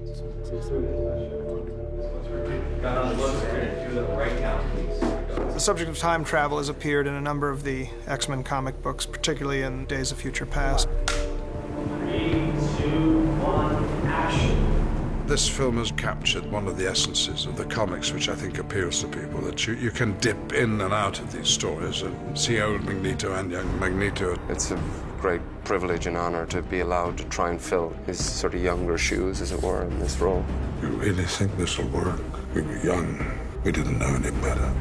The subject of time travel has appeared in a number of the X-Men comic books, particularly in Days of Future Past. 3, 2, 1, action. This film has captured one of the essences of the comics, which I think appeals to people, that you can dip in and out of these stories and see old Magneto and young Magneto. It's a great privilege and honor to be allowed to try and fill his sort of younger shoes, as it were, in this role. You really think this will work? We were young. We didn't know any better.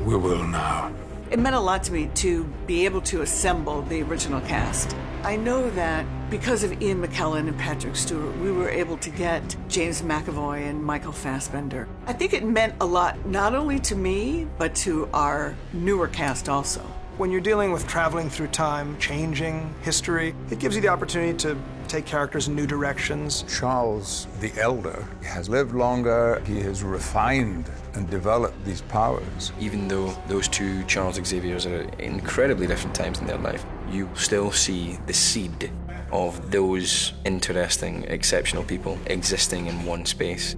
We will now. It meant a lot to me to be able to assemble the original cast. I know that because of Ian McKellen and Patrick Stewart, we were able to get James McAvoy and Michael Fassbender. I think it meant a lot, not only to me, but to our newer cast also. When you're dealing with traveling through time, changing history, it gives you the opportunity to take characters in new directions. Charles the Elder has lived longer, he has refined and developed these powers. Even though those two Charles Xaviers are at incredibly different times in their life, you still see the seed of those interesting, exceptional people existing in one space.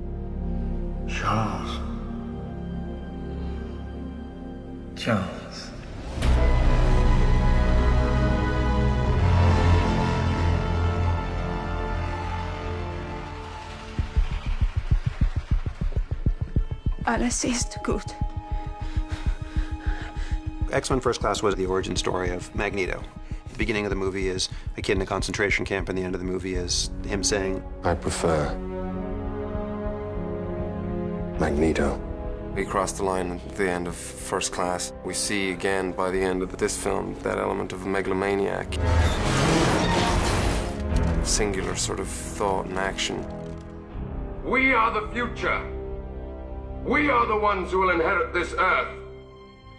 Charles. Charles. Alles ist gut. X-Men First Class was the origin story of Magneto. The beginning of the movie is a kid in a concentration camp, and the end of the movie is him saying, I prefer Magneto. We cross the line at the end of First Class. We see again, by the end of this film, that element of a megalomaniac. Singular sort of thought and action. We are the future. We are the ones who will inherit this earth.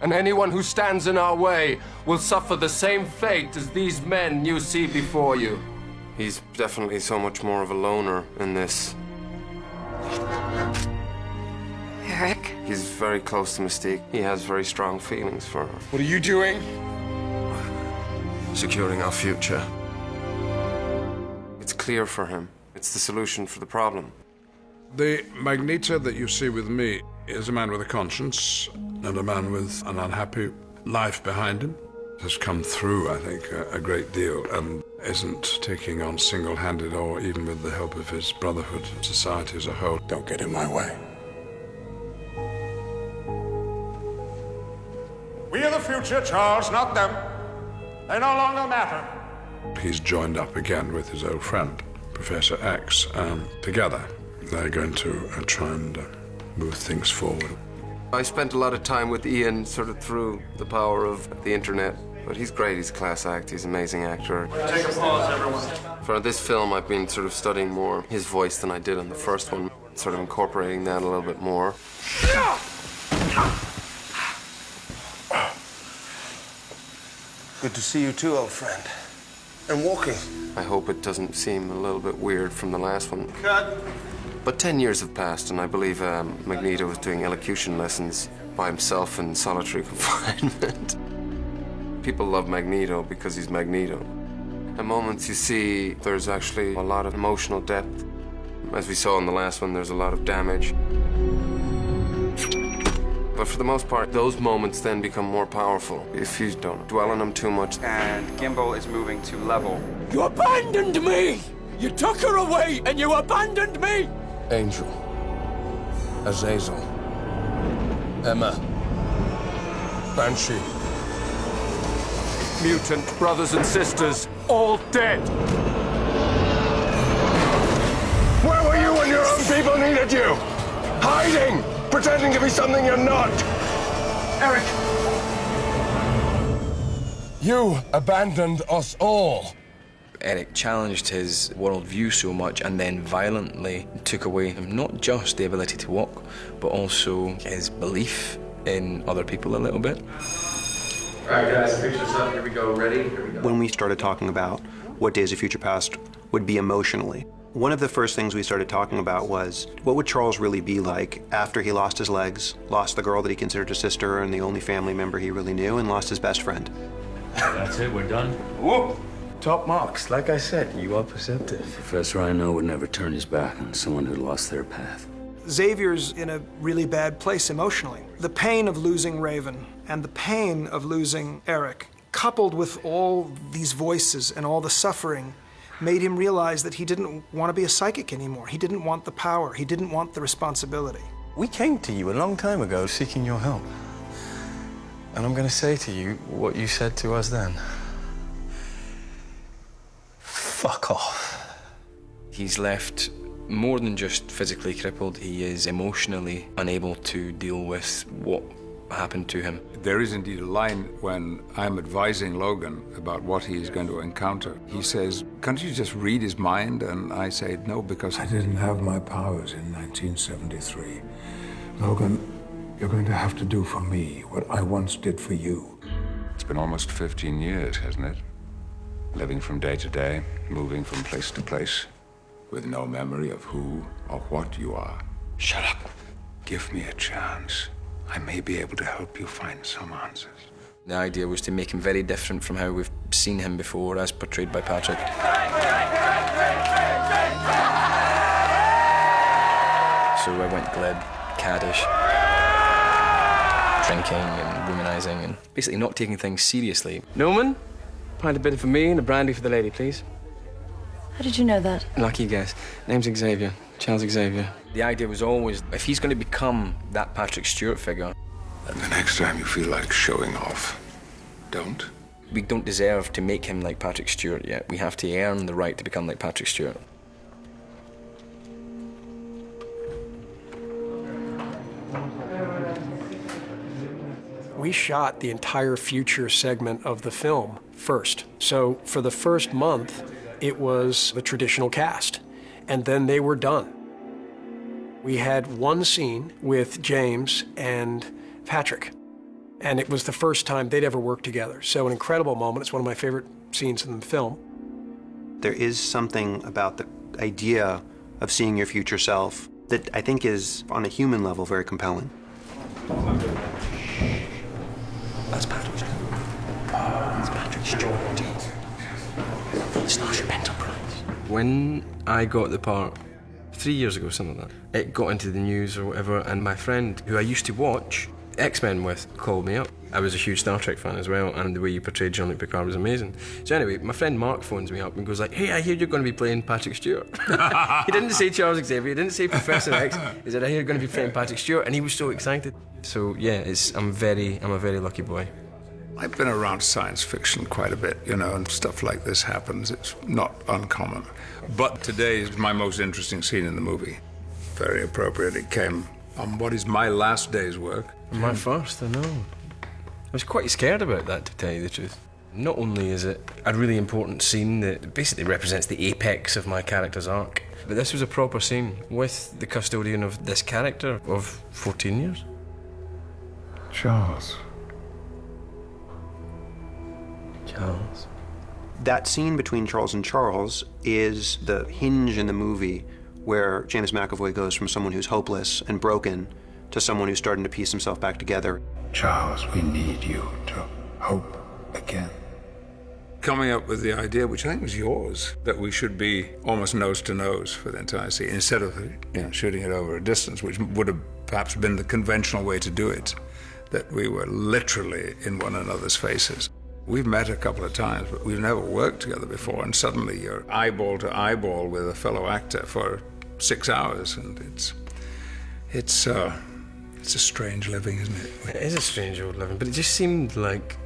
And anyone who stands in our way will suffer the same fate as these men you see before you. He's definitely so much more of a loner in this. Eric? He's very close to Mystique. He has very strong feelings for her. What are you doing? Securing our future. It's clear for him. It's the solution for the problem. The Magneto that you see with me is a man with a conscience and a man with an unhappy life behind him. Has come through, I think, a great deal and isn't taking on single-handed or even with the help of his brotherhood, society as a whole. Don't get in my way. We are the future, Charles, not them. They no longer matter. He's joined up again with his old friend, Professor X, and together they're going to try and move things forward. I spent a lot of time with Ian sort of through the power of the internet, but he's great, he's a class act, he's an amazing actor. Take a pause, everyone. For this film, I've been sort of studying more his voice than I did on the first one, sort of incorporating that a little bit more. Good to see you too, old friend. And walking. I hope it doesn't seem a little bit weird from the last one. Cut. But 10 years have passed, and I believe Magneto was doing elocution lessons by himself in solitary confinement. People love Magneto because he's Magneto. At moments you see there's actually a lot of emotional depth. As we saw in the last one, there's a lot of damage. But for the most part, those moments then become more powerful if you don't dwell on them too much. And Gimbal is moving to level. You abandoned me! You took her away and you abandoned me! Angel. Azazel. Emma. Banshee. Mutant brothers and sisters, all dead. Where were you when your own people needed you? Hiding! Pretending to be something you're not! Eric! You abandoned us all. Eric challenged his worldview so much and then violently took away him not just the ability to walk, but also his belief in other people a little bit. All right, guys, picture this up. Here we go. Ready? Here we go. when we started talking about what Days of Future Past would be emotionally, one of the first things we started talking about was, what would Charles really be like after he lost his legs, lost the girl that he considered a sister and the only family member he really knew, and lost his best friend? That's it, we're done. Whoop! Top marks. Like I said, you are perceptive. Professor I know would never turn his back on someone who lost their path. Xavier's in a really bad place emotionally. The pain of losing Raven and the pain of losing Eric, coupled with all these voices and all the suffering, made him realize that he didn't want to be a psychic anymore. He didn't want the power. He didn't want the responsibility. We came to you a long time ago seeking your help. And I'm going to say to you what you said to us then. Fuck off. He's left more than just physically crippled. He is emotionally unable to deal with what happened to him. There is indeed a line when I'm advising Logan about what he is going to encounter. He says, can't you just read his mind? And I say, no, because I didn't have my powers in 1973. Logan, you're going to have to do for me what I once did for you. It's been almost 15 years, hasn't it? Living from day to day, moving from place to place, with no memory of who or what you are. Shut up. Give me a chance. I may be able to help you find some answers. The idea was to make him very different from how we've seen him before, as portrayed by Patrick. So I went glib, caddish, drinking and womanizing, and basically not taking things seriously. Norman, pint of bitter for me and a brandy for the lady, please. How did you know that? Lucky guess. Name's Xavier. Charles Xavier. The idea was always, if he's going to become that Patrick Stewart figure... And the next time you feel like showing off, don't. We don't deserve to make him like Patrick Stewart yet. We have to earn the right to become like Patrick Stewart. We shot the entire future segment of the film first. So for the first month, it was the traditional cast, and then they were done. We had one scene with James and Patrick, and it was the first time they'd ever worked together. So an incredible moment. It's one of my favorite scenes in the film. There is something about the idea of seeing your future self that I think is, on a human level, very compelling. That's Patrick. That's Patrick Stewart. Starship Enterprise. When I got the part 3 years ago, something like that, it got into the news or whatever, and my friend, who I used to watch X-Men with, called me up. I was a huge Star Trek fan as well, and the way you portrayed Jean-Luc Picard was amazing. So anyway, my friend Mark phones me up and goes like, hey, I hear you're going to be playing Patrick Stewart. He didn't say Charles Xavier, he didn't say Professor X. He said, I hear you're going to be playing Patrick Stewart, and he was so excited. So yeah, I'm a very lucky boy. I've been around science fiction quite a bit, you know, and stuff like this happens. It's not uncommon. But today is my most interesting scene in the movie. Very appropriate. It came on what is my last day's work. My first, I know. I was quite scared about that, to tell you the truth. Not only is it a really important scene that basically represents the apex of my character's arc, but this was a proper scene with the custodian of this character of 14 years. Charles. Charles. That scene between Charles and Charles is the hinge in the movie where James McAvoy goes from someone who's hopeless and broken to someone who's starting to piece himself back together. Charles, we need you to hope again. Coming up with the idea, which I think was yours, that we should be almost nose to nose for the entire scene, instead of shooting it over a distance, which would have perhaps been the conventional way to do it, that we were literally in one another's faces. We've met a couple of times, but we've never worked together before, and suddenly you're eyeball to eyeball with a fellow actor for 6 hours, and it's a strange living, isn't it? It is a strange old living, but it just seemed like,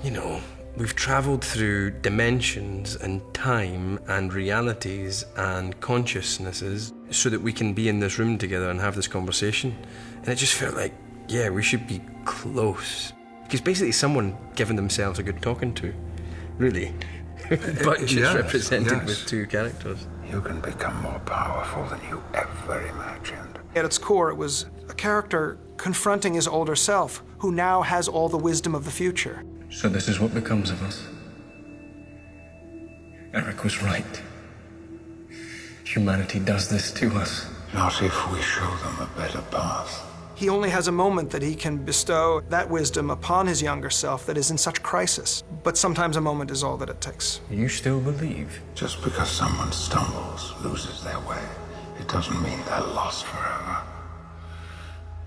you know, we've travelled through dimensions and time and realities and consciousnesses so that we can be in this room together and have this conversation. And it just felt like, yeah, we should be close. Because basically someone giving themselves a good talking to, really. But just represented with two characters. You can become more powerful than you ever imagined. At its core, it was a character confronting his older self, who now has all the wisdom of the future. So this is what becomes of us. Eric was right. Humanity does this to us. Not if we show them a better path. He only has a moment that he can bestow that wisdom upon his younger self that is in such crisis. But sometimes a moment is all that it takes. You still believe? Just because someone stumbles, loses their way, it doesn't mean they're lost forever.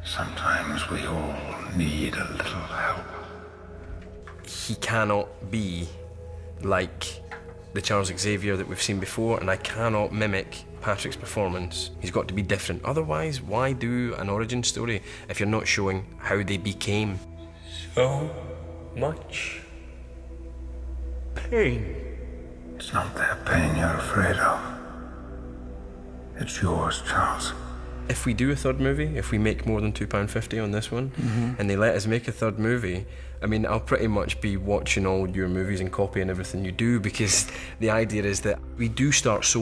Sometimes we all need a little help. He cannot be like the Charles Xavier that we've seen before, and I cannot mimic Patrick's performance. He's got to be different. Otherwise, why do an origin story if you're not showing how they became? So much pain. It's not their pain you're afraid of. It's yours, Charles. If we do a third movie, if we make more than £2.50 on this one, and they let us make a third movie, I mean, I'll pretty much be watching all your movies and copying everything you do, because the idea is that we do start so